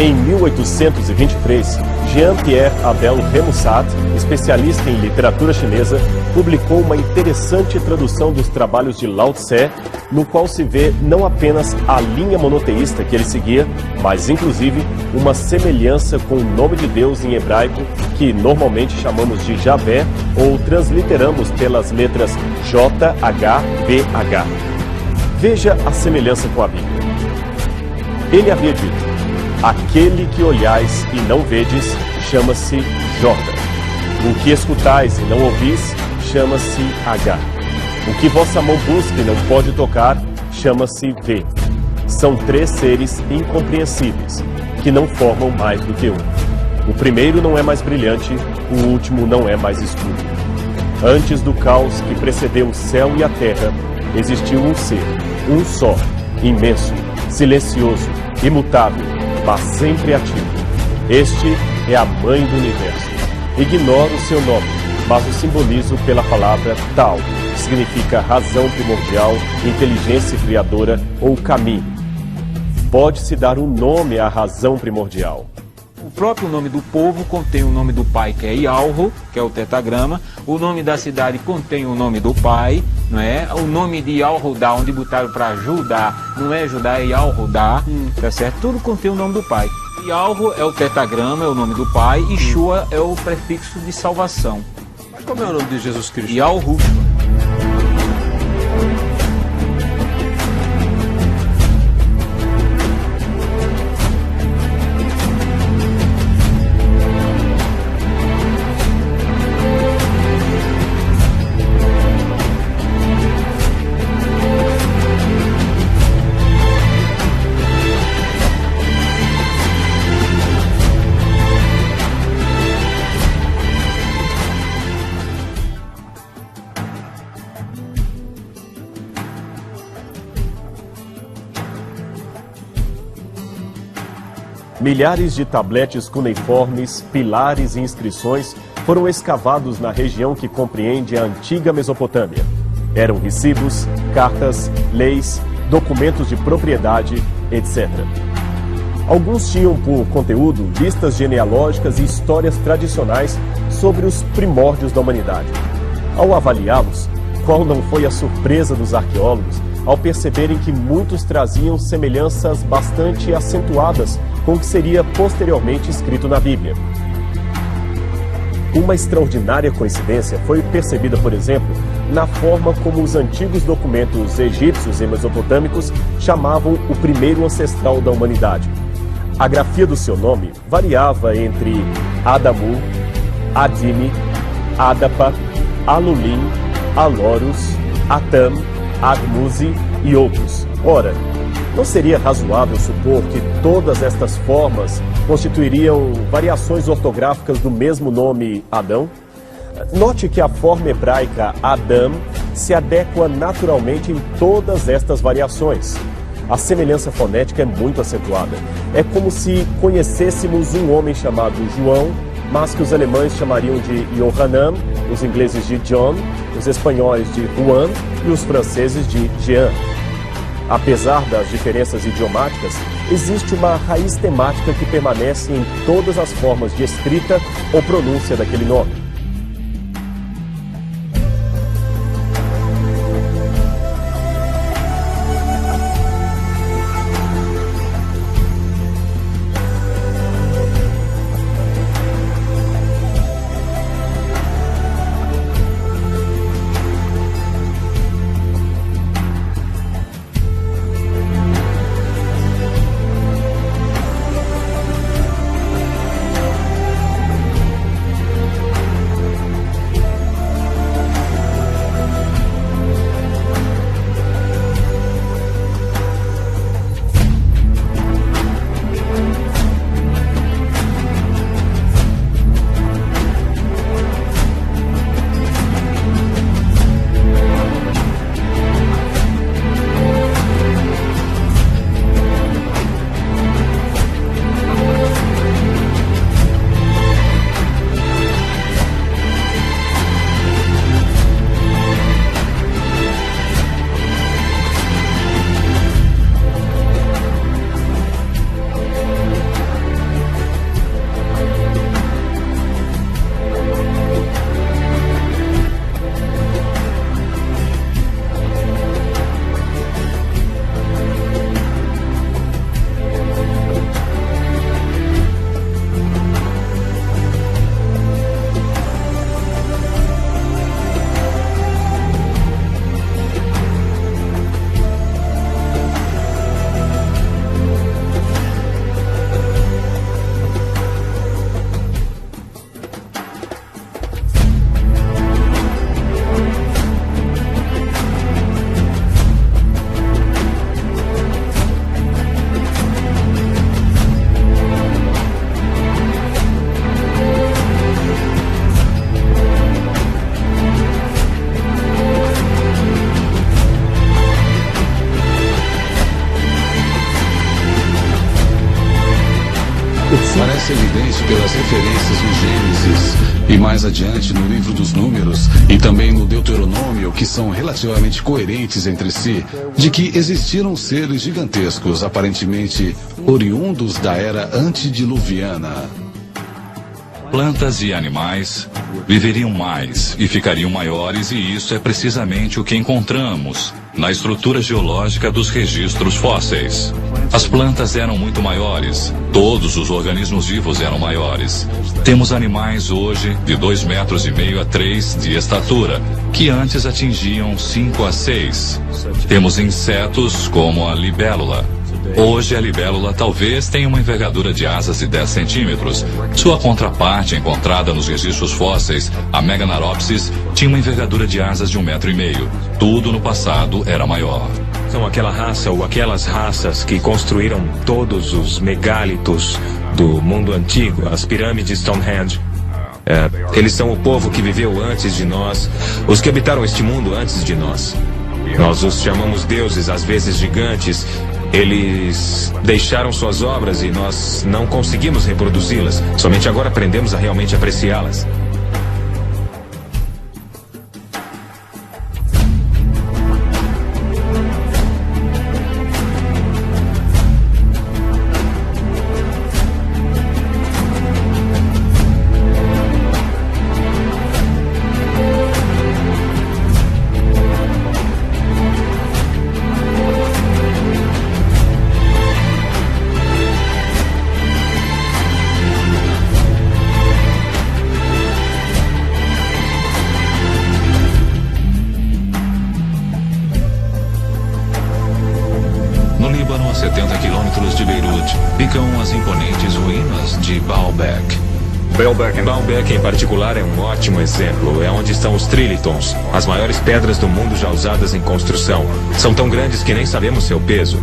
Em 1823, Jean-Pierre Abel Remusat, especialista em literatura chinesa, publicou uma interessante tradução dos trabalhos de Lao Tse, no qual se vê não apenas a linha monoteísta que ele seguia, mas inclusive uma semelhança com o nome de Deus em hebraico, que normalmente chamamos de Javé ou transliteramos pelas letras JHVH. Veja a semelhança com a Bíblia. Ele havia dito: aquele que olhais e não vedes, chama-se J. O que escutais e não ouvis, chama-se H. O que vossa mão busca e não pode tocar, chama-se V. São três seres incompreensíveis, que não formam mais do que um. O primeiro não é mais brilhante, o último não é mais escuro. Antes do caos que precedeu o céu e a terra, existiu um ser, um só, imenso, silencioso, imutável, mas sempre ativo. Este é a mãe do universo. Ignoro o seu nome, mas o simbolizo pela palavra Tao, que significa razão primordial, inteligência criadora ou caminho. Pode-se dar um nome à razão primordial. O próprio nome do povo contém o nome do pai, que é Ialro, que é o tetagrama. O nome da cidade contém o nome do pai, não é? O nome de Ialrudá, onde botaram para Judá, não é Judá, é Ialrudá, tá certo? Tudo contém o nome do pai. Ialro é o tetagrama, é o nome do pai, e Shua é o prefixo de salvação. Mas como é o nome de Jesus Cristo? Ialru. Milhares de tabletes cuneiformes, pilares e inscrições foram escavados na região que compreende a antiga Mesopotâmia. Eram recibos, cartas, leis, documentos de propriedade, etc. Alguns tinham por conteúdo listas genealógicas e histórias tradicionais sobre os primórdios da humanidade. Ao avaliá-los, qual não foi a surpresa dos arqueólogos ao perceberem que muitos traziam semelhanças bastante acentuadas com o que seria posteriormente escrito na Bíblia. Uma extraordinária coincidência foi percebida, por exemplo, na forma como os antigos documentos egípcios e mesopotâmicos chamavam o primeiro ancestral da humanidade. A grafia do seu nome variava entre Adamu, Adime, Adapa, Alulim, Alorus, Atam, Admuzi e outros. Ora, não seria razoável supor que todas estas formas constituiriam variações ortográficas do mesmo nome Adão? Note que a forma hebraica Adam se adequa naturalmente em todas estas variações. A semelhança fonética é muito acentuada. É como se conhecêssemos um homem chamado João, mas que os alemães chamariam de Johanan, os ingleses de John, os espanhóis de Juan e os franceses de Jean. Apesar das diferenças idiomáticas, existe uma raiz temática que permanece em todas as formas de escrita ou pronúncia daquele nome. Parece evidente pelas referências no Gênesis e mais adiante no livro dos Números e também no Deuteronômio, que são relativamente coerentes entre si, de que existiram seres gigantescos, aparentemente oriundos da era antediluviana. Plantas e animais viveriam mais e ficariam maiores, e isso é precisamente o que encontramos na estrutura geológica dos registros fósseis. As plantas eram muito maiores, todos os organismos vivos eram maiores. Temos animais hoje de 2,5 metros a 3 de estatura, que antes atingiam 5 a 6. Temos insetos como a libélula. Hoje a libélula talvez tenha uma envergadura de asas de 10 centímetros. Sua contraparte encontrada nos registros fósseis, a Meganaropsis, tinha uma envergadura de asas de 1,5 metros. Tudo no passado era maior. São aquela raça ou aquelas raças que construíram todos os megálitos do mundo antigo, as pirâmides Stonehenge. Eles são o povo que viveu antes de nós, os que habitaram este mundo antes de nós. Nós os chamamos deuses, às vezes gigantes. Eles deixaram suas obras e nós não conseguimos reproduzi-las. Somente agora aprendemos a realmente apreciá-las. A 70 quilômetros de Beirute ficam as imponentes ruínas de Baalbek. Baalbek, em particular, é um ótimo exemplo. É onde estão os trilitons, as maiores pedras do mundo já usadas em construção. São tão grandes que nem sabemos seu peso.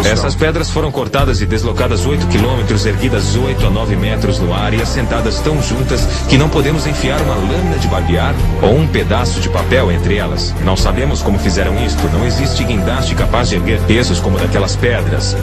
Essas pedras foram cortadas e deslocadas 8 quilômetros, erguidas 8 a 9 metros no ar e assentadas tão juntas que não podemos enfiar uma lâmina de barbear ou um pedaço de papel entre elas. Não sabemos como fizeram isto. Não existe guindaste capaz de erguer pesos como daquelas pedras.